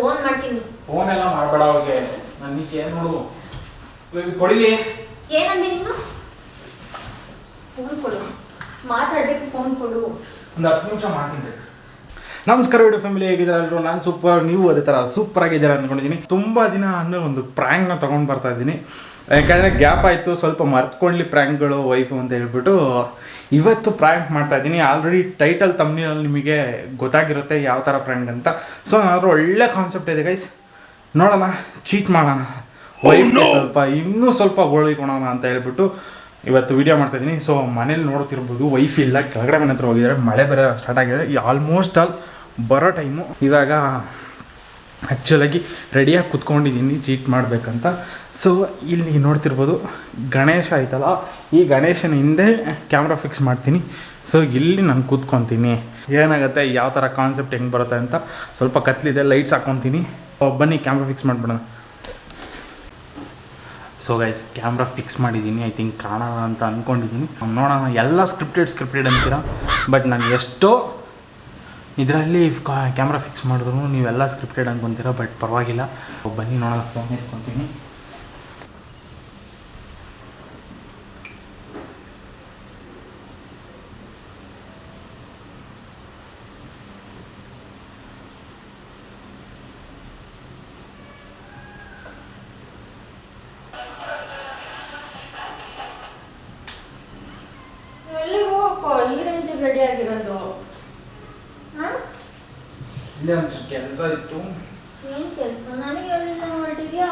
Phone ಮಾಡ್ತೀನಿ. Phone ಎಲ್ಲ ಮಾಡಬೇಡ ಅವಾಗೆ. ನಾನು ನೀನು ಏನು ನೋಡು ಕೊಡಿಲಿ. ಏನಂದೆ ನೀನು? ಫೋನ್ ಕೊಡು, ಮಾತಾಡ್ಬೇಕು, ಫೋನ್ ಕೊಡು. ಒಂದು 10 ನಿಮಿಷ ಮಾಡ್ತೀನಿ. ನಮಸ್ಕಾರ ವಿಡಿಯೋ ಫ್ಯಾಮಿಲಿ, ಹೇಗಿದ್ದಾರೆ ಎಲ್ಲರೂ? ನಾನು ಸೂಪರ್, ನೀವು ಅದೇ ಥರ ಸೂಪರ್ ಆಗಿದ್ದೀರಾ ಅಂದ್ಕೊಂಡಿದ್ದೀನಿ. ತುಂಬ ದಿನ ಅಂದರೆ ಒಂದು ಪ್ರ್ಯಾಂಕ್ನ ತೊಗೊಂಡು ಬರ್ತಾ ಇದ್ದೀನಿ. ಯಾಕಂದರೆ ಗ್ಯಾಪ್ ಆಯಿತು, ಸ್ವಲ್ಪ ಮರ್ತ್ಕೊಳ್ಳಿ ಪ್ರ್ಯಾಂಕ್ಗಳು ವೈಫು ಅಂತ ಹೇಳ್ಬಿಟ್ಟು ಇವತ್ತು ಪ್ರ್ಯಾಂಕ್ ಮಾಡ್ತಾಯಿದ್ದೀನಿ. ಆಲ್ರೆಡಿ ಟೈಟಲ್ ತಮ್ನಿಯಲ್ಲಿ ನಿಮಗೆ ಗೊತ್ತಾಗಿರುತ್ತೆ ಯಾವ ಥರ ಪ್ರ್ಯಾಂಕ್ ಅಂತ. ಸೊ ಏನಾದರೂ ಒಳ್ಳೆ ಕಾನ್ಸೆಪ್ಟ್ ಇದೆ ಗೈಸ್, ನೋಡೋಣ, ಚೀಟ್ ಮಾಡೋಣ ವೈಫ್ಗೆ, ಇನ್ನೂ ಸ್ವಲ್ಪ ಗೋಳಿಕೊಳೋಣ ಅಂತ ಹೇಳ್ಬಿಟ್ಟು ಇವತ್ತು ವೀಡಿಯೋ ಮಾಡ್ತಾಯಿದ್ದೀನಿ. ಸೊ ಮನೇಲಿ ನೋಡ್ತಿರ್ಬೋದು, ವೈಫ್ ಇಲ್ಲ, ಕೆಳಗಡೆ ಮನೆ ಹತ್ರ ಹೋಗಿದ್ದಾರೆ. ಮಳೆ ಬೇರೆ ಸ್ಟಾರ್ಟ್ ಆಗಿದೆ, ಆಲ್ಮೋಸ್ಟ್ ಆಲ್ ಬರೋ ಟೈಮು. ಇವಾಗ ಆ್ಯಕ್ಚುಲಾಗಿ ರೆಡಿಯಾಗಿ ಕುತ್ಕೊಂಡಿದ್ದೀನಿ ಚೀಟ್ ಮಾಡಬೇಕಂತ. ಸೊ ಇಲ್ಲಿ ನೋಡ್ತಿರ್ಬೋದು ಗಣೇಶ ಆಯ್ತಲ್ಲ, ಈ ಗಣೇಶನ ಹಿಂದೆ ಕ್ಯಾಮ್ರಾ ಫಿಕ್ಸ್ ಮಾಡ್ತೀನಿ. ಸೊ ಇಲ್ಲಿ ನಾನು ಕೂತ್ಕೊತೀನಿ, ಏನಾಗುತ್ತೆ, ಯಾವ ಥರ ಕಾನ್ಸೆಪ್ಟ್ ಹೆಂಗೆ ಬರುತ್ತೆ ಅಂತ. ಸ್ವಲ್ಪ ಕತ್ಲಿದೆ, ಲೈಟ್ಸ್ ಹಾಕ್ಕೊತೀನಿ. ಬನ್ನಿ ಕ್ಯಾಮ್ರಾ ಫಿಕ್ಸ್ ಮಾಡಿಬಿಡೋಣ. ಸೊ ಗೈಸ್, ಕ್ಯಾಮ್ರಾ ಫಿಕ್ಸ್ ಮಾಡಿದ್ದೀನಿ. ಐ ಥಿಂಕ್ ಕಾಣೋಣ ಅಂತ ಅಂದ್ಕೊಂಡಿದ್ದೀನಿ. ನೋಡೋಣ, ಎಲ್ಲ ಸ್ಕ್ರಿಪ್ಟೆಡ್ ಅಂತೀರಾ, ಬಟ್ ನಾನು ಎಷ್ಟೋ ಇದರಲ್ಲಿ ಕ್ಯಾಮ್ರಾ ಫಿಕ್ಸ್ ಮಾಡಿದ್ರು ನೀವೆಲ್ಲ ಸ್ಕ್ರಿಪ್ಟೆಡ್ ಅಂದ್ಕೊತೀರ, ಬಟ್ ಪರವಾಗಿಲ್ಲ. ಬನ್ನಿ ನೋಡೋಣ, ಫೋನ್ ಇಟ್ಕೊತೀನಿ. ಈ ರೇಂಜಿಗೆ ರೆಡಿ ಆಗಿರೋದು? ಇಲ್ಲೇ ಒಂದು ಕೆಲಸ ಇತ್ತು. ಏನು ಕೆಲಸ? ನನಗೆ ಎಲ್ಲಿಂದ ಹೊರಟಿದ್ಯಾ?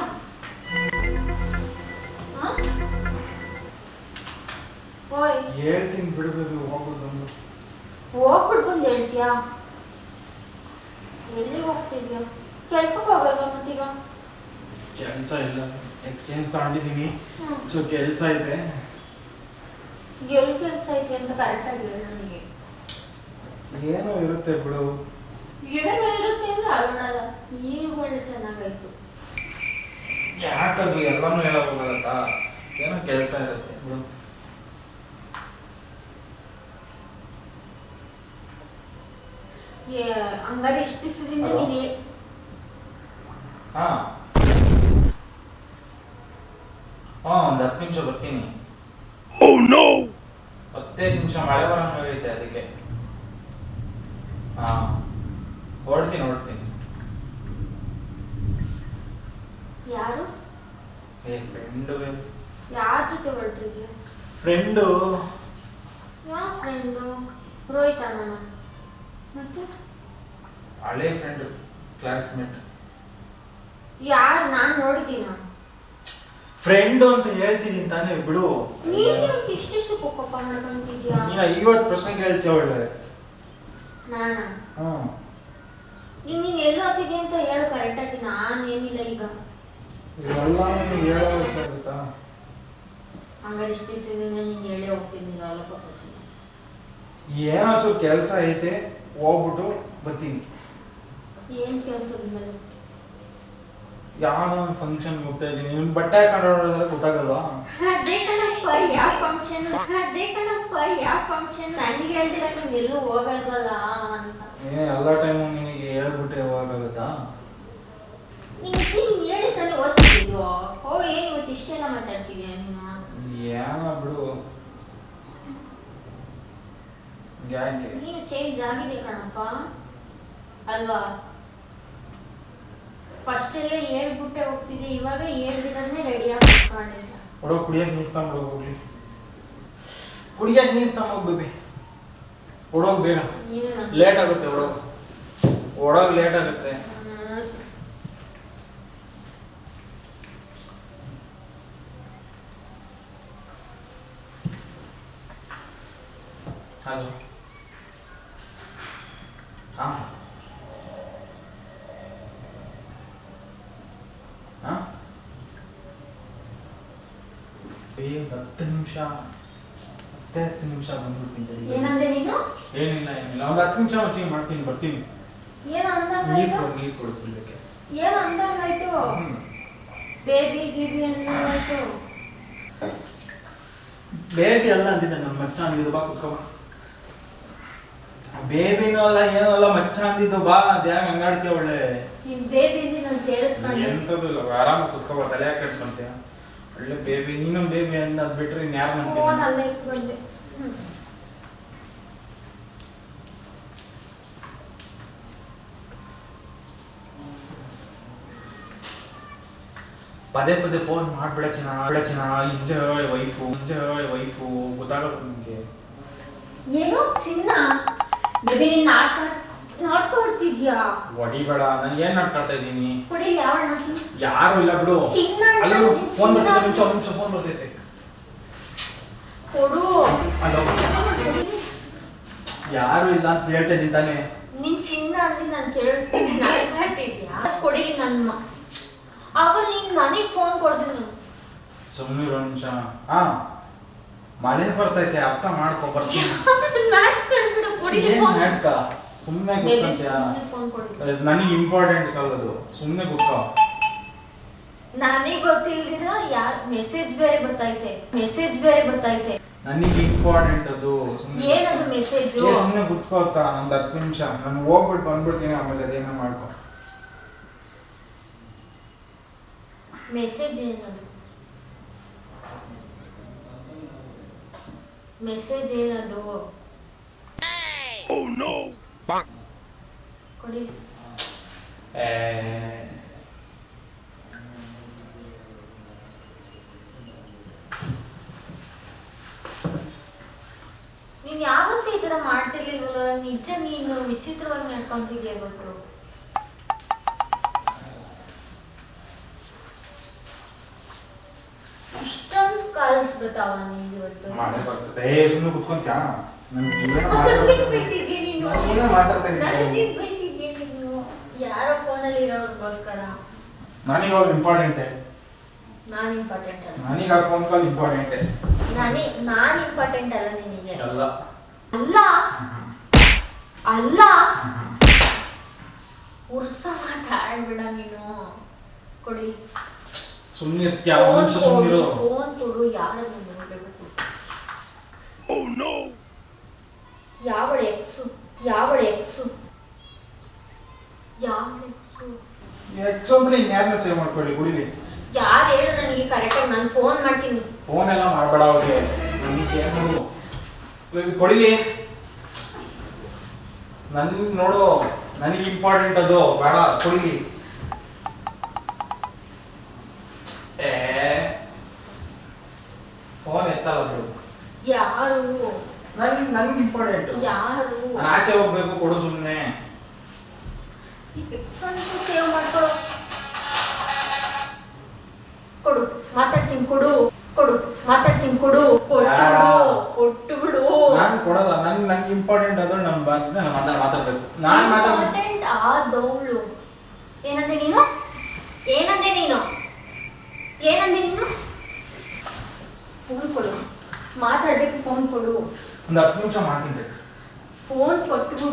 ಹೇಳ್ತೀನಿ ಬಿಡಬೇಕು, ಹೋಗ್ಬಿಟ್ಟು ಬಂದು ಹೇಳ್ತೀಯಾ? ಎಲ್ಲಿಗೆ ಹೋಗ್ತಿದ್ಯಾ? ಕೆಲ್ಸಕ್ಕೆ ಹೋಗಲ್ವಾ ಮತ್ತೀಗ? ಕೆಲಸ ಇಲ್ಲ, ಎಕ್ಸ್ಚೇಂಜ್ ತಗೊಂಡಿದ್ದೀನಿ. ಸೊ ಕೆಲಸ ಇದೆ. ಎಲ್ಲಿ ಕೆಲಸ ಐತಿ ಅಂತ ಕರೆಕ್ಟಾಗಿ ಹೇಳಿ ನನಗೆ. ಏನೋ ಇರುತ್ತೆ ಬಿಡು. ಏನೋ ಇರುತ್ತೆ ಅಂದ್ರೆ ಅಲ್ಲೋಣಲ್ಲ, ಈಗ ಒಳ್ಳೆ ಚೆನ್ನಾಗಾಯ್ತು. ಯಾಕದು ಎಲ್ಲಾನು ಹೇಳೋಕ್ಕಾಗತ್ತಾ? ಏನೋ ಕೆಲಸ ಇರುತ್ತೆ ಬಿಡು. ಹಂಗಾರೆ ಎಷ್ಟು ದಿವಸದಿಂದ ನೀನು? ಹಾಂ, ಒಂದು 10 ನಿಮಿಷ ಬರ್ತೀನಿ. 15 ನಿಮಿಷ ಮಳೆ ಬರೋಂಗೆ ಆಗೈತೆ, ಅದಕ್ಕೆ. ಹಾಂ, ಹೊರಡ್ತೀನಿ. ಯಾರು? ಫ್ರೆಂಡು. ಯಾರ ಜೊತೆ ಹೊರಟಿದ್ಯಾ? ಫ್ರೆಂಡು. ಯಾವ ಫ್ರೆಂಡು? ರೋಹಿತ್ ಅಣ್ಣ? ಮತ್ತೆ ಹಳೆ ಫ್ರೆಂಡು, ಕ್ಲಾಸ್ಮೇಟ್. ಯಾರು? ನಾನು ನೋಡಿದ್ದೀನ? ಫ್ರೆಂಡು ಅಂತ ಹೇಳ್ತಿದ್ದೀನಿ ತಾನೇ, ಬಿಡು. ನೀನು ಇಷ್ಟಿಷ್ಟು ಕೋಪ ಮಾಡ್ಕೊಂತಿದ್ಯಾ? ನೀನು 50 ಪ್ರಶ್ನೆ ಕೇಳ್ತೀಯ ಒಳ್ಳೆ. ನಾನಾ? ಹ್ಞೂ. ನೀನು ಎಲ್ಲಿ ಹೋಗ್ತಿದ್ಯಾ ಅಂತ ಹೇಳು ಕರೆಕ್ಟಾಗಿ. ನಾನು ಏನಿಲ್ಲ ಈಗ. ಇವೆಲ್ಲ ಹೇಳೋಕ್ಕಾಗುತ್ತಾ? ಹಂಗಾರೆ ಇಷ್ಟು ದಿವಸದಿಂದ ನೀನು ಹೇಳೇ ಹೋಗ್ತಿದ್ದಿಲ್ಲ ಅಲ್ಲ ಪಾಪಚ್ಚಿ. ಏನಾಚು ಕೆಲಸ ಐತೆ, ಹೋಗ್ಬಿಟ್ಟು ಬರ್ತೀನಿ. ಏನು ಕೆಲಸದ ಮೇಲೆ? ಯಾವ ಫಂಕ್ಷನ್ ಹೋಗ್ತಾ ಇದ್ದೀನಿ. ನಿನ್ನ ಬಟ್ಟೆ ಹಾಕೊಂಡ್ರೆ ಗೊತ್ತಾಗಲ್ವಾ? ಅದೇ ಕಣಪ್ಪ, ಯಾವ ಫಂಕ್ಷನ್? ನನಗೆ ಹೇಳ್ತೀರ ನೀನು ಎಲ್ಲೂ ಹೋಗಲ್ವಲ್ಲ ಅಂತ. ಎಲ್ಲ ಟೈಮು ನಿನಗೆ ಹೇಳ್ಬಿಟ್ಟೆ ಹೋಗಾಗುತ್ತಾ? ನೀನು ಹೇಳಿ ತಾನೇ ಓದ್ತಿದ್ದು. ಏನು ಇವತ್ತು ಇಷ್ಟೆಲ್ಲ ಮಾತಾಡ್ತಿದ್ಯಾ ನೀನು? ಏನೋ ಬಿಡು. ಯಾಕೆ? ನೀನು ಚೇಂಜ್ ಆಗಿದೆ ಕಣಪ್ಪ, ಅಲ್ವಾ? ಫಸ್ಟ್ ಎಲ್ಲ ಹೇಳ್ಬಿಟ್ಟೆ ಹೋಗ್ತಿದ್ದೆ, ಇವಾಗ ಹೇಳ್ದಿರನ್ನೇ ರೆಡಿಯಾಗಿ ಮಾಡಿಲ್ಲ. ಒಡೋಗಿ ಕುಡಿಯಕ್ಕೆ ನೀರು ತಗೊಂಡು ಹೋಗ್ಲಿ. ಕುಡಿಯಕ್ಕೆ ನೀರು ತಗೊಂಡೋಗ್ಬೇಬಿ. ಒಡೋಗಿ ಬೇಗ, ಲೇಟ್ ಆಗುತ್ತೆ. ಒಡೋಗಿ ಲೇಟ್ ಆಗುತ್ತೆ. ಹಲೋ. ಹಾಂ, 10 ನಿಮಿಷ ಬಂದ್ಬಿಡ್ತೀನಿ. ಏನಂದೆ ನೀನು? ಏನಿಲ್ಲ, ಒಂದು 10 ನಿಮಿಷ ಮಚ್ಚಿಗೆ ಮಾಡ್ತೀನಿ, ಬರ್ತೀನಿ. ಏನು ಅಂದಾಗಾಯ್ತು? ನೀರು ಕೊಡ್ತೀನಿ. ಏನು ಅಂದಾಗಾಯ್ತು? ಬೇಬಿ ಗಿಬಿ ಅಂದಾಗಾಯ್ತು? ಬೇಬಿ ಅಲ್ಲ ಅಂದಿದ್ದೆ, ನನ್ನ ಮಚ್ಚ ಅಂದಿದ್ದು. ಬಾ ಕುತ್ಕೋ. ಬೇಬಿನೂ ಅಲ್ಲ ಏನೂ ಅಲ್ಲ ಮಚ್ಚ ಅಂದಿದ್ದು ಬಾ ಅದ್ಯಾಗ ಹಂಗಾಡ್ತೀಯ ಒಳ್ಳೆ ನೀನ್ ಬೇಬಿಸಿ ನಾನು ಕೇಳಿಸ್ಕೊಂಡೆ. ಎಂತದ್ದು ಇಲ್ಲ ಆರಾಮ ಕುತ್ಕೋಬ ತಲೆ ಯಾಕೆ ಕೆಡ್ಸ್ಕೊಂತೀಯ ಒಳ್ಳೆ ಬೇಬಿ ನೀನು ಬೇಬಿ ಅಂತ ಬಿಟ್ರೆ ಇನ್ಯಾರು ಫೋನ್ ನಂಬ್ತೀನಿ ಅಲ್ಲೇ ಇಟ್ಕೊಂಡೆ. ಪದೇ ಪದೇ ಫೋನ್ ಮಾಡ್ಬಿಡ ಚಿನ್ನ ಇಲ್ಲೇ ವೈಫು ಗೊತ್ತಾಗಲ್ಲ ನಿಮಗೆ ಏನೋ ಚಿನ್ನ ಬೇಬಿ ನೀನ್ ನಾಟ್ಕೊಡ್ತಿದ್ಯಾ? ಹೊಡಿಬೇಡ ನಾನು ಏನ್ ನಾಟ್ಕೊಳ್ತಾ ಇದ್ದೀನಿ ಕೊಡಿ ಯಾವ ಯಾರು ಇಲ್ಲ ಬಿಡು ಚಿನ್ನ ಅಲ್ಲಿ ಫೋನ್ ಬರ್ತೈತೆ ನಿಮಿಷ ಫೋನ್ ಬರ್ತೈತೆ ಕೊಡು. ಹಲೋ ಯಾರು ಇಲ್ಲ ಅಂತ ಹೇಳ್ತಾ ಇದ್ದೀನಿ ತಾನೇ ನಿನ್ ಚಿನ್ನ ಅಂದ್ರೆ ನಾನು ಕೇಳಿಸ್ತೀನಿ ನಾಟ್ಕೊಡ್ತಿದ್ಯಾ? ಕೊಡಿ ನನ್ನ ಆಗ ನೀನ್ ನನಗ್ ಫೋನ್ ಕೊಡ್ತೀನಿ. ಸುಮ್ಮನೆ ಒಂದು ನಿಮಿಷ ಹಾ ಮಳೆ ಬರ್ತೈತೆ ಅರ್ಥ ಮಾಡ್ಕೊ ಬರ್ತೀನಿ ನಾಟಕ ಸುಮ್ಮನೆ ನನಗೆ ಇಂಪಾರ್ಟೆಂಟ್ ಕಾಲದು ಸುಮ್ಮನೆ ಗೊತ್ತ ನನಗೆ ಗೊತ್ತಿಲ್ದಿರ ಯಾರ್ ಮೆಸೇಜ್ ಬೇರೆ ಬರ್ತೈತೆ ನನಗೆ ಇಂಪಾರ್ಟೆಂಟ್ ಅದು ಏನದು ಮೆಸೇಜ್ ಸುಮ್ಮನೆ ಗೊತ್ಕೋತಾ ಒಂದು 10 ನಿಮಿಷ ನಾನು ಹೋಗ್ಬಿಟ್ಟು ಬಂದ್ಬಿಡ್ತೀನಿ ಆಮೇಲೆ ಅದೇನೋ ಮಾಡ್ಕೊ ಮೆಸೇಜ್ ಏನದು Oh no! ಕೊಡಿ. ನೀನ್ ಯಾವತ್ತೂ ಈ ತರ ಮಾಡ್ತಿರ್ಲಿಲ್ವಲ್ಲ ನಿಜ ನೀನು ವಿಚಿತ್ರವಾಗಿ ನಡ್ಕೊಂತಿದ್ಯಾ ಇವತ್ತು. ಇಷ್ಟೊಂದು ಕಾಲ್ಸ್ ಬರ್ತಾವ ನಿಂಗೆ ಇವತ್ತು. ಮಳೆ ಬರ್ತದೆ ಸುಮ್ಮನೆ ಕುತ್ಕೊಂತ್ಯಾ ಯಾರೋ ಫೋನಲ್ಲಿ ಇರೋರ್ಗೋಸ್ಕರ ನನಗೆ ಅವ್ರು ಇಂಪಾರ್ಟೆಂಟೇ ನಾನು ಇಂಪಾರ್ಟೆಂಟ್ ಅಲ್ಲ ನನಗೆ ಆ ಫೋನ್ ಕಾಲ್ ಇಂಪಾರ್ಟೆಂಟೇ ನಾನು ಇಂಪಾರ್ಟೆಂಟ್ ಅಲ್ಲ ನಿನಗೆ ಅಲ್ಲ ಅಲ್ಲ ಅಲ್ಲ ಉರ್ಸ ಮಾತಾಡ್ಬೇಡ ನೀನು. ಕೊಡಿ ಸುಮ್ಮನೆ ಇರ್ತೀಯ ಒಂದು ನಿಮಿಷ ಸುಮ್ಮನಿರು ಫೋನ್ ಕೊಡು. ಯಾರನ್ನ ನೋಡ್ಬೇಕು? Oh no! ಯಾವ ಎಕ್ಸು ಎಕ್ಸ್ ಅಂದ್ರೆ ಇನ್ಯಾರನ್ನ ಸೇವ್ ಮಾಡ್ಕೊಳ್ಳಿ ಕುಡಿಲಿ ಯಾರು ಹೇಳು ನನಗೆ ಕರೆಕ್ಟಾಗಿ ನಾನು ಫೋನ್ ಮಾಡ್ತೀನಿ. ಫೋನ್ ಎಲ್ಲ ಮಾಡಬೇಡ ಅವ್ರಿಗೆ ನನಗೆ ಕೊಡಿಲಿ ನನ್ ನೋಡು ನನಗೆ ಇಂಪಾರ್ಟೆಂಟ್ ಅದು ಬೇಡ ಕೊಡಿಲಿ ಫೋನ್ ಎತ್ತಲ್ಲ ಅದು ಯಾರು ನನ್ಗೆ ಇಂಪಾರ್ಟೆಂಟ್ ಯಾರು ನಾನು ಆಚೆ ಹೋಗ್ಬೇಕು ಕೊಡು ಸುಮ್ಮನೆ ಸೇವ್ ಮಾಡ್ಕೊಡು. ಕೊಡು ಮಾತಾಡ್ತೀನಿ ಕೊಡು ಕೊಟ್ಟು ಬಿಡು. ನಾನು ಕೊಡಲ್ಲ ನನ್ಗೆ ಇಂಪಾರ್ಟೆಂಟ್ ಅದು ನಾನು ಮಾತಾಡ್ಬೇಕು ನಾನು ಇಂಪಾರ್ಟೆಂಟ್ ಆದವಳು. ಏನಂದೆ ನೀನು ಫೋನ್ ಕೊಡು. ಮಾತಾಡ್ಬೇಕು ಫೋನ್ ಕೊಡು. ಒಂದು 10 ನಿಮಿಷ ಮಾಡ್ತೀನಿ ಫೋನ್ ಕೊಟ್ಬಿಡು.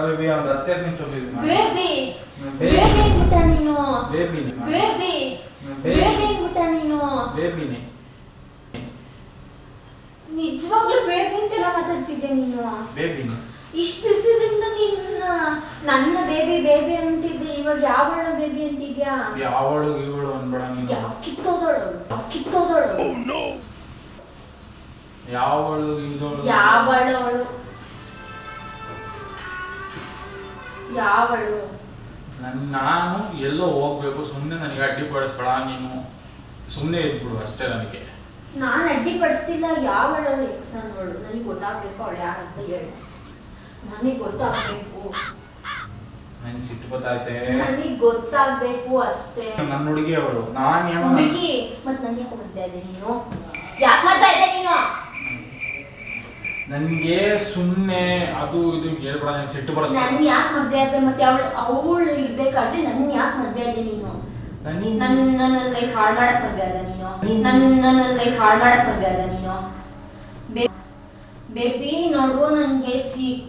ಬೇಬಿ ಒಂದು 10 ನಿಮಿಷ ಬೇಬಿ ಅಂದ್ಬಿಟ್ಟ ನೀನು. ಬೇಬಿನೇ ನಿಜವಾಗ್ಲೂ ಬೇಬಿ ಅಂತೆಲ್ಲ ಮಾತಾಡ್ತಿದ್ದೆ ನೀನು. ಬೇಬಿನೇ ಇಷ್ಟು ದಿವಸದಿಂದ ನಿನ್ನ ನನ್ನ ಬೇಬಿ ಅಂತಿದ್ದೆ, ಇವಾಗ ಯಾವಳ ಬೇಬಿ ಅಂತಿದ್ಯಾ? ಯಾವಳು ಇವಳು ಅನ್ಬೇಡ ನೀನು. ಯಾವ ಕಿತ್ತೋದಳು Oh no! ಯಾವಳು ಇದಳು ಯಾವಳು ನಾನು ಎಲ್ಲೋ ಹೋಗ್ಬೇಕು ಸುಮ್ಮನೆ ನನಗೆ ಅಡ್ಡಿಪಡಿಸ್ಬೇಡ ನೀನು ಸುಮ್ಮನೆ ಇದ್ಬಿಡು ಅಷ್ಟೇ ನನಗೆ. ನಾನು ಅಡ್ಡಿಪಡಿಸ್ತಿಲ್ಲ. ಯಾವಳು ಎಕ್ಸ್ ಅನ್ನೋಳು ನನಗೆ ಗೊತ್ತಾಗ್ಬೇಕು ಅವಳು ಯಾರಂತ ಹೇಳಿ. ನನಗೆ ಗೊತ್ತಾಗ್ಬೇಕು. ನನಗೆ ಸಿಟ್ಟು ಗೊತ್ತಾಯ್ತೆ. ನನಗೆ ಗೊತ್ತಾಗ್ಬೇಕು ಅಷ್ಟೇ. ನನ್ನ ಹುಡುಗಿ ಅವಳು ನಾನು ಏನೋ ಹುಡುಗಿ ಮತ್ತೆ ನನಗೆ ಯಾಕೆ ಮದ್ವೆ ಆದೆ ನೀನು? ಯಾಕೆ ಮದ್ವೆ ಆದೆ ನೀನು? ನನಗೆ ಸುಮ್ಮನೆ ಅದು ಇದು ಹೇಳ್ಬೇಡ ನನಗೆ ಸಿಟ್ಟು ಬರಸ್ತ. ನನ್ ಯಾಕೆ ಮದ್ವೆ ಆದೆ ಮತ್ತೆ ಅವಳು ಇರ್ಬೇಕಾದ್ರೆ ನನ್ನ ಯಾಕೆ ಮದ್ವೆ ಆದೆ ನೀನು? ನನ್ನ ಲೈಫ್ ಹಾಳು ಮಾಡಕ್ ಮದ್ವೆ ಆದ ನೀನು? ನನ್ನ ಲೈಫ್ ಹಾಳು ಮಾಡಕ್ ಮದ್ವೆ ಆದ ನೀನು? ಬೇಬಿ ನೋಡು ನನಗೆ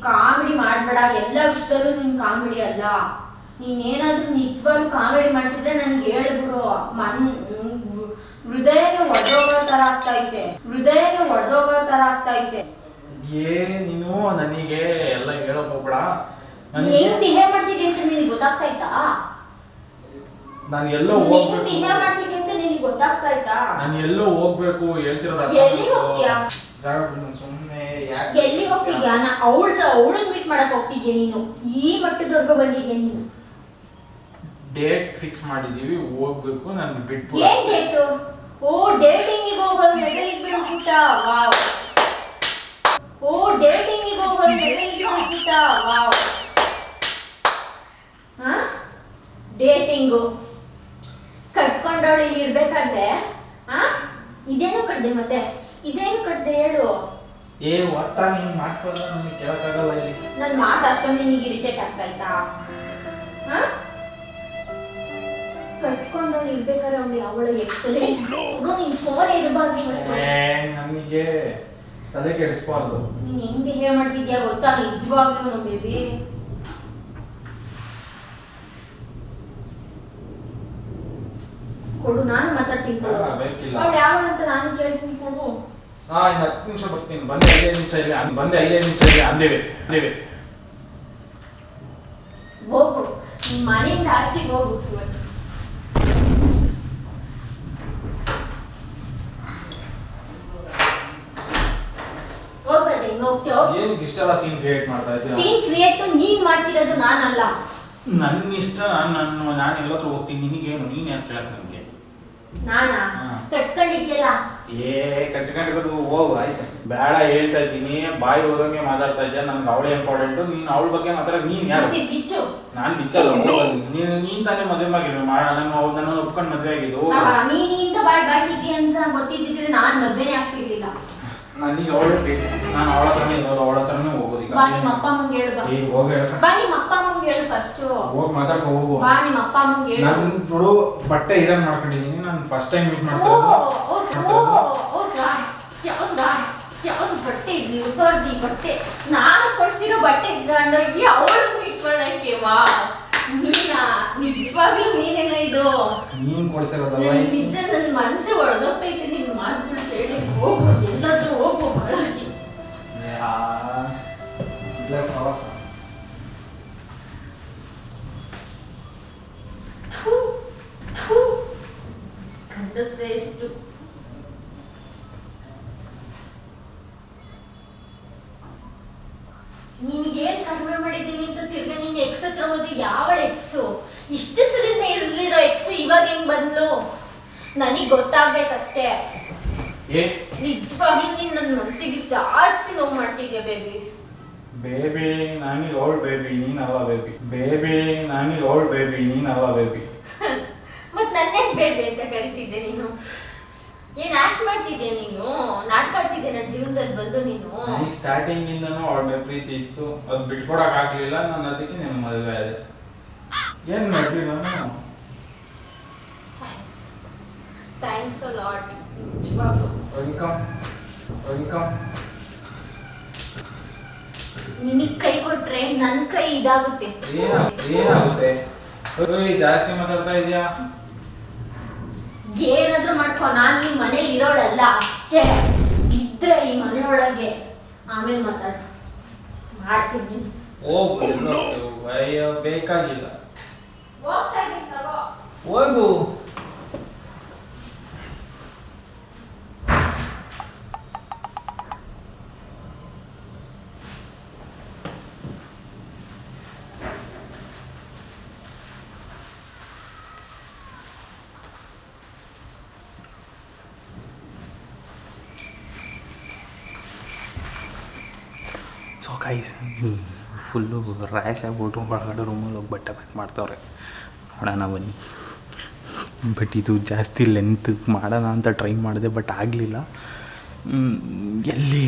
ಕಾಮಿಡಿ ಮಾಡ್ಬೇಡ. ಎಲ್ಲ ವಿಷಯದಲ್ಲೂ ನಿನ್ ಕಾಮಿಡಿ ಅಲ್ಲ. ನೀನೇನಾದ್ರೂ ನಿಜವಾಗ್ಲೂ ಕಾಮಿಡಿ ಮಾಡ್ತಿದ್ರೆ ನನ್ಗೆ ಹೇಳ್ಬಿಡು. ಹೃದಯನ ಒಡೆದೋಗೋ ತರ ಆಗ್ತಾ ಐತೆ. ನೀನು ನನಗೆ ಎಲ್ಲ ಹೇಳಕ್ ಹೋಗ್ಬೇಡ. ನೀನು ಬಿಹೇವ್ ಮಾಡ್ತಿದ್ದೆ ಅಂತ ನಿನಗೆ ಗೊತ್ತಾಗ್ತಾ ನಾನು ಎಲ್ಲೋ ಬಿಹೇವ್ ಮಾಡ್ತಿದ್ದೆ ಅಂತ ನಿನಗೆ ಗೊತ್ತಾಗ್ತಾ ನಾನು ಎಲ್ಲೋ ಹೋಗ್ಬೇಕು ಹೇಳ್ತಿರೋದು ಎಲ್ಲಿಗೆ ಹೋಗ್ತೀಯಾ? ಸುಮ್ಮನೆ ಎಲ್ಲಿಗೆ ಹೋಗ್ತಿದ್ಯಾ? ಅವಳನ್ನ ಮೀಟ್ ಮಾಡಕ್ ಹೋಗ್ತಿದ್ಯಾ ನೀನು? ಈ ಮಟ್ಟದವರೆಗೂ ಬಂದಿದ್ಯಾ ನೀನು? ಡೇಟ್ ಫಿಕ್ಸ್ ಮಾಡಿದೀವಿ, ಹೋಗ್ಬೇಕು. ನಾನು ಬಿಟ್ಟು ಏನ್ ಡೇಟು? ಓ ಡೇಟಿಂಗಿಗೆ ಹೋಗೋದು ಬಿಟ್ಟ. ವಾವ್. ಓ ಡೇಟಿಂಗಿಗೆ ಹೋಗೋದು ಬಿಟ್ಟ. ವಾವ್. ಡೇಟಿಂಗು ಕಟ್ಕೊಂಡವಳು ಇಲ್ಲಿ ಇರ್ಬೇಕಾದ್ರೆ ಇದೇನು ಕಟ್ದೆ? ಮತ್ತೆ ಇದೇನು ಕಟ್ದೆ ಹೇಳು? ಒತ್ತ ನೀನ್ ಮಾಡ್ಕೊಳ್ಳ, ನನಗೆ ಕೇಳಕ್ಕಾಗಲ್ಲ. ಇಲ್ಲಿ ನನ್ನ ಮಾತು ಅಷ್ಟೊಂದು ನಿನಗೆ ಇರಿಟೇಟ್ ಆಗ್ತಾ ಕಟ್ಕೊಂಡವಳು ಇರ್ಬೇಕಾದ್ರೆ ಅವಳು ಅವಳ ಎಕ್ಸಲೆಂಟ್ ನೀನ್ ಫೋನ್ ಇರಬಾರ್ದು. ನನಗೆ ತಲೆ ಕೆಡಿಸ್ಬಾರ್ದು. ನೀನ್ ಹೆಂಗ್ ಬಿಹೇವ್ ಮಾಡ್ತಿದ್ಯಾ ಗೊತ್ತಾ ನಿಜವಾಗ್ಲೂ ನಮ್ಮ ಬೇಬಿ? ಕೊಡು, ನಾನು ಮಾತಾಡ್ತೀನಿ. ಅವಳು ಯಾವಳು ಅಂತ ನಾನು ಕೇಳ್ತೀನಿ. ಕೊಡು. ಇನ್ನು 10 ನಿಮಿಷ ಬರ್ತೀನಿ. ಬಂದೆ 5 ನಿಮಿಷ ಇಲ್ಲಿ ಅಂದೇವೆ. ಹೋಗು, ನಿಮ್ ಮನೆಯಿಂದ ಆಚೆಗೆ ಹೋಗು. ಏನಕ್ಕೆ ಇಷ್ಟೆಲ್ಲ ಸೀನ್ ಕ್ರಿಯೇಟ್ ಮಾಡ್ತಾ ಇದ್ದೀರಾ? ಸೀನ್ ಕ್ರಿಯೇಟ್ ನೀನ್ ಮಾಡ್ತಿರೋದು, ನಾನಲ್ಲ. ನನ್ನ ಇಷ್ಟ. ನಾನು ಎಲ್ಲಾದ್ರೂ ಹೋಗ್ತೀನಿ. ನಿನಗೇನು? ನೀನ್ ಯಾಕೆ ಕೇಳಕ್ ನನಗೆ? ನಾನಾ ಕಟ್ಕೊಂಡಿದ್ಯಲ್ಲ? ಕಟ್ಕೊಂಡಿರೋದು ಹೋಗು. ಆಯ್ತು, ಬೇಡ ಹೇಳ್ತಾ ಇದ್ದೀನಿ. ಬಾಯಿ ಹೋದಂಗೆ ಮಾತಾಡ್ತಾ ಇದ್ಯಾ. ನನ್ಗೆ ಅವಳೇ ಇಂಪಾರ್ಟೆಂಟ್. ನೀನ್ ಅವಳ ಬಗ್ಗೆ ಮಾತಾಡ. ನೀನ್ ಯಾರು? ನಾನು ಬಿಚ್ಚಲ್ಲ. ನೀನ್ ತಾನೇ ಮದುವೆ ಆಗಿರೋ ನನ್ನ ಒಪ್ಕೊಂಡು ಮದುವೆ ಆಗಿದ್ದು. ನೀನಿಂದ ಬಾಳ್ತಿದ್ದಿ ಅಂತ ಗೊತ್ತಿದ್ದಿದ್ರೆ ನಾನ್ ಮದ್ವೆನೇ ಆಗ್ತಿರ್ಲಿಲ್ಲ. ನನಗೆ ಅವಳೇ ಬೇಕು. ನಾನು ಅವಳ ಹತ್ರನೇ ಇರೋದು, ಅವಳ ಹತ್ರನೇ ಹೋಗೋದು. ಈಗ ಬಾ, ನಿಮ್ಮ ಅಪ್ಪ ಅಮ್ಮಂಗೆ ಹೇಳು. ಬಾ, ನಿಮ್ಮ ಅಪ್ಪ ಅಮ್ಮಂಗೆ ಹೇಳು ಫಸ್ಟ್. ಹೋಗಿ ಮಾತಾಡ್ಕೊ ಹೋಗು. ಬಾ, ನಿಮ್ಮ ಅಪ್ಪ ಅಮ್ಮಂಗೆ ಹೇಳು. ನಾನು ನೋಡು ಬಟ್ಟೆ ಐರನ್ ಮಾಡ್ಕೊಂಡಿದ್ದೀನಿ. ನಾನು ಫಸ್ಟ್ ಟೈಮ್ ಮೀಟ್ ಮಾಡ್ತಿರೋದು. ಯಾವ್ದು ಬಟ್ಟೆ ಇರ್ಬಾರ್ದು? ಈ ಬಟ್ಟೆ ನಾನು ಕೊಡ್ಸಿರೋ ಬಟ್ಟೆ ಗಂಡೋಗಿ ಅವಳು ಮೀಟ್ ಮಾಡಕ್ಕೆ? ವಾ, ನೀನಾ? ನಿಜವಾಗ್ಲೂ ನೀನೇನ ಇದು? ನೀನ್ ಕೊಡ್ಸಿರೋದಲ್ಲ. ನಿಜ ನನ್ನ ಮನಸ್ಸೇ ಒಳಗೋಗ್ತೈತೆ ನೀನು ಮಾತುಗಳು ಕೇಳಿ. ಹೋಗು, ಎಲ್ಲಾದ್ರೂ ಹೋಗು. ಹೊರಗೆ ಗಂಡಸ್ರೆ ಎಷ್ಟು ನಿನ್ಗೇನ್ ಕಡಿಮೆ ಮಾಡಿದ್ದೀನಿ ಅಂತ ತಿರ್ಗ ನಿನ್ ಎಕ್ಸ್ ಹತ್ರ ಹೋದಿ. ಯಾವಳ ಎಕ್ಸು? ಇಷ್ಟು ಸಲಿಂದ ಇರ್ಲಿರೋ ಎಕ್ಸು ಇವಾಗ ಹೆಂಗ್ ಬಂದ್ಲು? ನನಗ್ ಗೊತ್ತಾಗ್ಬೇಕಷ್ಟೇ. ನಿಜವಾಗ್ಲೂ ನೀನ್ ನನ್ನ ಮನ್ಸಿಗೆ ಜಾಸ್ತಿ ನೋವು ಮಾಡ್ತಿದ್ಯಾ ಬೇಬಿ. ಬೇಬಿ ನಾನೀಗ ಅವಳು ಬೇಬಿ, ನೀನಲ್ಲ ಬೇಬಿ. ಬೇಬಿ ನಾನೀಗ ಅವಳು ಬೇಬಿ, ನೀನಲ್ಲ ಬೇಬಿ. ಮತ್ ನನ್ನೇ ಬೇಬಿ ಅಂತ ಕರಿತಿದ್ದೆ ನೀನು? ಏನ್ ಆಕ್ಟ್ ಮಾಡ್ತಿದ್ದೆ ನೀನು? ನಾಟಕ ಆಡ್ತಿದ್ದೆ ನನ್ನ ಜೀವನದಲ್ಲಿ ಬಂದು ನೀನು? ನನಗೆ ಸ್ಟಾರ್ಟಿಂಗ್ ಇಂದನೂ ಅವಳ ಮೇಲೆ ಪ್ರೀತಿ ಇತ್ತು. ಅದು ಬಿಟ್ಕೊಡಕ್ ಆಗ್ಲಿಲ್ಲ. ನಾನು ಅದಕ್ಕೆ ನಿನ್ನ ಮದುವೆ ಆದೆ. ಏನ್ ಮಾಡ್ಲಿ ನಾನು? Thanks a lot. ನಿಜವಾಗ್ಲೂ ವೆಲ್ಕಮ್. ನಿನಗ್ ಕೈ ಕೊಟ್ರೆ ನನ್ ಕೈ ಇದಾಗುತ್ತೆ. ಏನಾಗುತ್ತೆ? ಜಾಸ್ತಿ ಮಾತಾಡ್ತಾ ಇದೀಯಾ. ಏನಾದ್ರೂ ಮಾಡ್ಕೊ, ನಾನು ಈ ಮನೇಲಿ ಇರೋಳಲ್ಲ ಅಷ್ಟೇ. ಇದ್ರೆ ಈ ಮನೆಯೊಳಗೆ ಆಮೇಲೆ ಮಾಡ್ತೀನಿ. ಬೇಕಾಗಿಲ್ಲ. ಹೋಗು. ಸೊ ಗೈಸ್, ಫುಲ್ಲು ರ್ಯಾಶ್ ಆಗಿಬಿಟ್ಟು ಒಳಗಡೆ ರೂಮಲ್ಲಿ ಹೋಗಿ ಬಟ್ಟೆ ಪ್ಯಾಕ್ ಮಾಡ್ತವ್ರೆ. ನೋಡೋಣ ಬನ್ನಿ. ಬಟ್ ಇದು ಜಾಸ್ತಿ ಲೆಂತ್ ಮಾಡೋಣ ಅಂತ ಟ್ರೈ ಮಾಡಿದೆ, ಬಟ್ ಆಗಲಿಲ್ಲ. ಎಲ್ಲಿ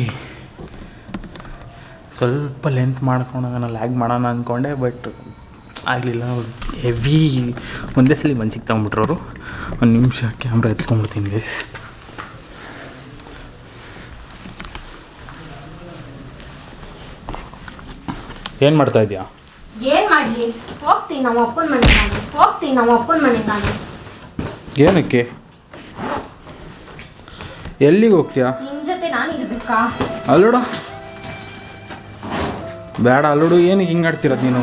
ಸ್ವಲ್ಪ ಲೆಂತ್ ಮಾಡ್ಕೊಂಡಾಗ ಲ್ಯಾಗ್ ಮಾಡೋಣ ಅಂದ್ಕೊಂಡೆ, ಬಟ್ ಆಗಲಿಲ್ಲ. ಹೆವಿ ಒಂದೇ ಸಲ ಮನ್ಸಿಗೆ ತಗೊಂಬಿಟ್ರವರು. ಒಂದು ನಿಮಿಷ ಕ್ಯಾಮ್ರಾ ಎತ್ಕೊಂಡ್ಬಿಡ್ತೀನಿ ಗೈಸ್. ಏನು ಮಾಡ್ತಾ ಇದೆಯಾ? ಏನ್ ಮಾಡ್ಲಿ? ಹೋಗ್ತೀನಿ ನಮ್ಮ ಅಪ್ಪನ ಮನೆಗೆ ನಾನು. ಏನಕ್ಕೆ? ಎಲ್ಲಿಗೆ ಹೋಗ್ತೀಯಾ? ನಿನ್ ಜೊತೆ ನಾನು ಇರ್ಬೇಕಾ? ಅಲ್ಲೋಡ, ಬೇಡ ಅಲ್ಲುಡು ಏನಕ್ಕೆ ಹಿಂಗೆ ಆಡ್ತಿರೋದು ನೀನು?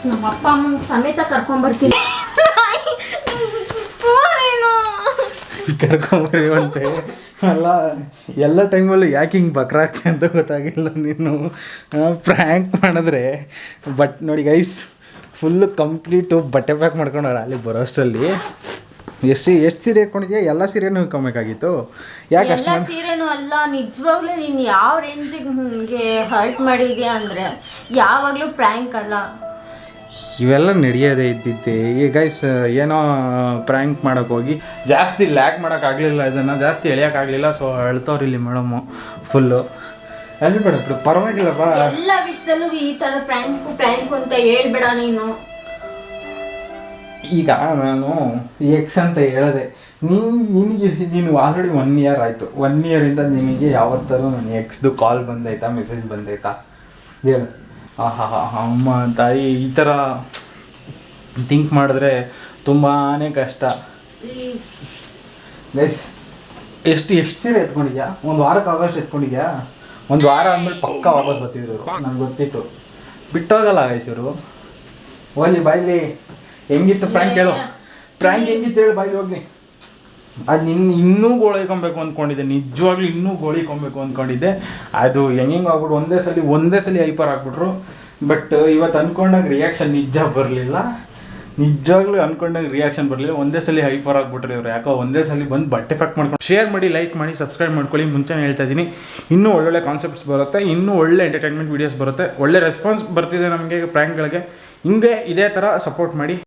ನಮ್ಮ ಅಪ್ಪ ಅಮ್ಮನ ಸಮೇತ ಕರ್ಕೊಂಡ್ಬರ್ತೀನಿ. ಕರ್ಕೊಂಬರಿವಂತೆ ಅಲ್ಲ, ಎಲ್ಲ ಟೈಮಲ್ಲೂ ಯಾಕೆ ಹಿಂಗೆ ಬಕ್ರಾಗ್ತಿ ಅಂತ ಗೊತ್ತಾಗಿಲ್ಲ ನೀನು. ಪ್ರ್ಯಾಂಕ್ ಮಾಡಿದ್ರೆ ಬಟ್ ನೋಡಿ ಗೈಸ್, ಫುಲ್ಲು ಕಂಪ್ಲೀಟು ಬಟ್ಟೆ ಪ್ಯಾಕ್ ಮಾಡ್ಕೊಂಡವ್ರೆ ಅಲ್ಲಿ ಬರೋ ಅಷ್ಟರಲ್ಲಿ. ಎಷ್ಟು ಸೀರೆ ಹಾಕೊಂಡಿದ್ಯಾ? ಎಲ್ಲ ಸೀರೆನೂ ಹಾಕೊಬೇಕಾಗಿತ್ತು. ಯಾಕೆ ಎಲ್ಲ ಸೀರೆನೂ ಅಲ್ಲ, ನಿಜವಾಗ್ಲೂ ನೀನು ಯಾವ ರೇಂಜಿಗೆ ನನಗೆ ಹರ್ಟ್ ಮಾಡಿದ್ಯಾ ಅಂದರೆ ಯಾವಾಗಲೂ ಪ್ರ್ಯಾಂಕ್ ಅಲ್ಲ. ಇವೆಲ್ಲ ನಡೆಯೋದೇ ಇದ್ದಿದ್ದೆ. ಈ ಗೈಸ್ ಏನೋ ಪ್ರ್ಯಾಂಕ್ ಮಾಡೋಕೆ ಹೋಗಿ ಜಾಸ್ತಿ ಲ್ಯಾಕ್ ಮಾಡೋಕ್ಕಾಗಲಿಲ್ಲ, ಇದನ್ನು ಜಾಸ್ತಿ ಎಳೆಯೋಕ್ಕಾಗಲಿಲ್ಲ. ಸೊ ಅಳ್ತವ್ರು ಇಲ್ಲಿ ಮೇಡಮು ಫುಲ್ಲು. ಅಲ್ಲಿ ಬೇಡ ಬಿಡು, ಪರವಾಗಿಲ್ಲಪ್ಪ. ಎಲ್ಲ ವಿಷಯದಲ್ಲೂ ಈ ಥರ ಪ್ರ್ಯಾಂಕು ಅಂತ ಹೇಳ್ಬೇಡ ನೀನು. ಈಗ ನಾನು ಎಕ್ಸ್ ಅಂತ ಹೇಳಿದೆ, ನೀನು ಆಲ್ರೆಡಿ 1 ಇಯರ್ ಆಯಿತು. 1 ಇಯರಿಂದ ನಿನಗೆ ಯಾವತ್ತಾರು ನನ್ನ ಎಕ್ಸ್ದು ಕಾಲ್ ಬಂದೈತಾ, ಮೆಸೇಜ್ ಬಂದೈತಾ ಹೇಳು? ಅಮ್ಮ ತಾಯಿ, ಈ ಥರ ಥಿಂಕ್ ಮಾಡಿದ್ರೆ ತುಂಬಾ ಕಷ್ಟ. ಗೈಸ್ ಎಷ್ಟು ಸೀರೆ ಎತ್ಕೊಂಡಿದ್ಯಾ? 1 ವಾರಕ್ಕೆ ಆಗೋಷ್ಟು ಎತ್ಕೊಂಡಿದ್ಯಾ? 1 ವಾರ ಆದಮೇಲೆ ಪಕ್ಕ ವಾಪಸ್ ಬರ್ತಿದ್ರು. ನನಗೆ ಗೊತ್ತಿತ್ತು, ಬಿಟ್ಟೋಗಲ್ಲ ಗೈಸ್ ಇವರು. ಹೋಗ್ಲಿ ಬಾಯ್ಲಿ. ಹೆಂಗಿತ್ತು ಪ್ರ್ಯಾಂಕ್ ಹೇಳು? ಪ್ರ್ಯಾಂಕ್ ಹೆಂಗಿತ್ತು ಹೇಳು ಬಾಯ್ಲಿ ಹೋಗ್ಲಿ. ಅದು ಇನ್ನೂ ಗೋಳಿಕೊಬೇಕು ಅಂದ್ಕೊಂಡಿದ್ದೆ, ನಿಜವಾಗ್ಲೂ ಇನ್ನೂ ಗೋಳಿಕೊಬೇಕು ಅಂದ್ಕೊಂಡಿದ್ದೆ. ಅದು ಹೆಂಗೆ ಆಗ್ಬಿಟ್ಟು ಒಂದೇ ಸಲ ಹೈಪರ್ ಆಗ್ಬಿಟ್ರು. ಬಟ್ ಇವತ್ತು ಅಂದ್ಕೊಂಡಾಗ ರಿಯಾಕ್ಷನ್ ನಿಜ ಬರಲಿಲ್ಲ. ನಿಜವಾಗ್ಲೂ ಅಂದ್ಕೊಂಡಾಗ ರಿಯಾಕ್ಷನ್ ಬರಲಿಲ್ಲ. ಒಂದೇ ಸಲ ಹೈಪರ್ ಆಗ್ಬಿಟ್ರೆ ಇವ್ರು. ಯಾಕೋ ಒಂದೇ ಸಲ ಬಂದು ಬಟ್ಟೆ ಪ್ಯಾಕ್ ಮಾಡ್ಕೊಂಡು. ಶೇರ್ ಮಾಡಿ, ಲೈಕ್ ಮಾಡಿ, ಸಬ್ಸ್ಕ್ರೈಬ್ ಮಾಡ್ಕೊಳ್ಳಿ. ಮುಂಚೆನೇ ಹೇಳ್ತಾ ಇದ್ದೀನಿ, ಇನ್ನೂ ಒಳ್ಳೊಳ್ಳೆ ಕಾನ್ಸೆಪ್ಟ್ಸ್ ಬರುತ್ತೆ, ಇನ್ನೂ ಒಳ್ಳೆ ಎಂಟರ್ಟೈನ್ಮೆಂಟ್ ವೀಡಿಯೋಸ್ ಬರುತ್ತೆ. ಒಳ್ಳೆ ರೆಸ್ಪಾನ್ಸ್ ಬರ್ತಿದೆ ನಮಗೆ ಪ್ರ್ಯಾಂಕ್ಗಳಿಗೆ. ಹಿಂಗೆ ಇದೇ ಥರ ಸಪೋರ್ಟ್ ಮಾಡಿ.